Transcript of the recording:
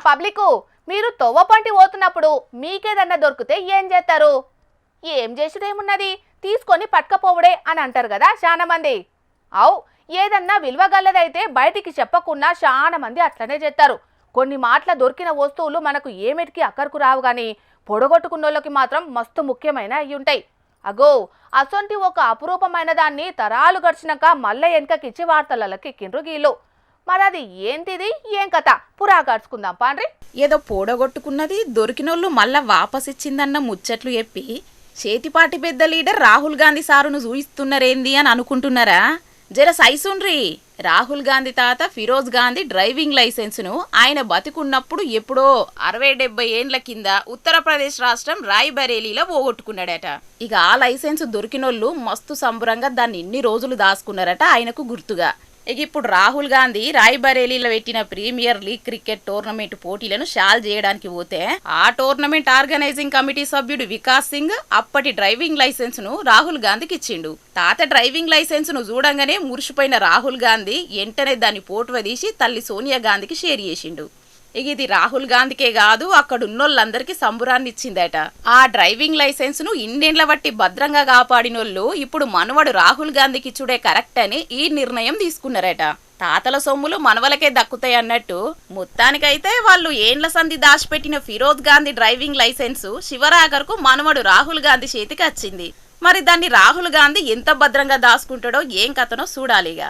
Public మీరు తొవ్వపంటి పోతున్నప్పుడు మీకేదన్నా దొరికితే ఏం చేస్తారు? ఏం చేసుడేమున్నది, తీసుకొని పట్టుకపోవడే అని అంటారు కదా చాలా మంది. అవు, ఏదన్నా విలువగల్లదైతే బయటికి చెప్పకుండా చాలా మంది అట్లనే చేస్తారు. కొన్ని మాటల దొరికిన వస్తువులు మనకు ఏమిటికి అక్కరకు రావు గాని పొడగొట్టుకున్నోళ్ళకి మాత్రం మస్తు ముఖ్యమైన అయి ఉంటాయి. అగో అసొంటి ఒక అపురూపమైన దాన్ని తరాలు గడిచినాక మళ్ళీ వెనకకిచ్చి వార్తలకి ఎక్కిండ్రు గీళ్ళు. మరి అది ఏంటిది, ఏం కథ పురా గడుచుకుందాం పాండ్రి. ఏదో పోడగొట్టుకున్నది దొరికినోళ్ళు మళ్ళా వాపసిచ్చిందన్న ముచ్చట్లు చెప్పి చేతిపాటి పెద్ద లీడర్ రాహుల్ గాంధీ సారును చూయిస్తున్నారేంది అని అనుకుంటున్నారా? జర సైసుండ్రి. రాహుల్ గాంధీ తాత ఫిరోజ్ గాంధీ డ్రైవింగ్ లైసెన్సును ఆయన బతికున్నప్పుడు ఎప్పుడో 60-70 ఏండ్ల కింద ఉత్తరప్రదేశ్ రాష్ట్రం రాయ్బరేలీలో పోగొట్టుకున్నాడట. ఇక ఆ లైసెన్స్ దొరికినోళ్ళు మస్తు సంబరంగా దాన్ని ఇన్ని రోజులు దాచుకున్నారట ఆయనకు గుర్తుగా. ఇక ఇప్పుడు రాహుల్ గాంధీ రాయ్బరేలీలో పెట్టిన ప్రీమియర్ లీగ్ క్రికెట్ టోర్నమెంట్ పోటీలను షాల్ చేయడానికి పోతే ఆ టోర్నమెంట్ ఆర్గనైజింగ్ కమిటీ సభ్యుడు వికాస్ సింగ్ అప్పటి డ్రైవింగ్ లైసెన్స్ ను రాహుల్ గాంధీకి ఇచ్చిండు. తాత డ్రైవింగ్ లైసెన్స్ ను చూడంగానే మురిసిపోయిన రాహుల్ గాంధీ వెంటనే దాన్ని పోటువ తీసి తల్లి సోనియా గాంధీకి షేర్ చేసిండు. ఇక ఇది రాహుల్ గాంధీకే కాదు అక్కడున్నోళ్ళందరికీ సంబురాన్ని ఇచ్చిందట. ఆ డ్రైవింగ్ లైసెన్స్ ను ఇన్నేళ్ల బట్టి భద్రంగా కాపాడినోళ్ళు ఇప్పుడు మనవడు రాహుల్ గాంధీకి ఇచ్చుడే కరెక్ట్ అని ఈ నిర్ణయం తీసుకున్నారట. తాతల సొమ్ములు మనవలకే దక్కుతాయి అన్నట్టు మొత్తానికైతే వాళ్ళు ఏండ్ల సంధి దాచిపెట్టిన ఫిరోజ్ గాంధీ డ్రైవింగ్ లైసెన్స్ శివరాగర్కు మనవడు రాహుల్ గాంధీ చేతికి వచ్చింది. మరి దాన్ని రాహుల్ గాంధీ ఎంత భద్రంగా దాచుకుంటాడో ఏం కథనో చూడాలిగా.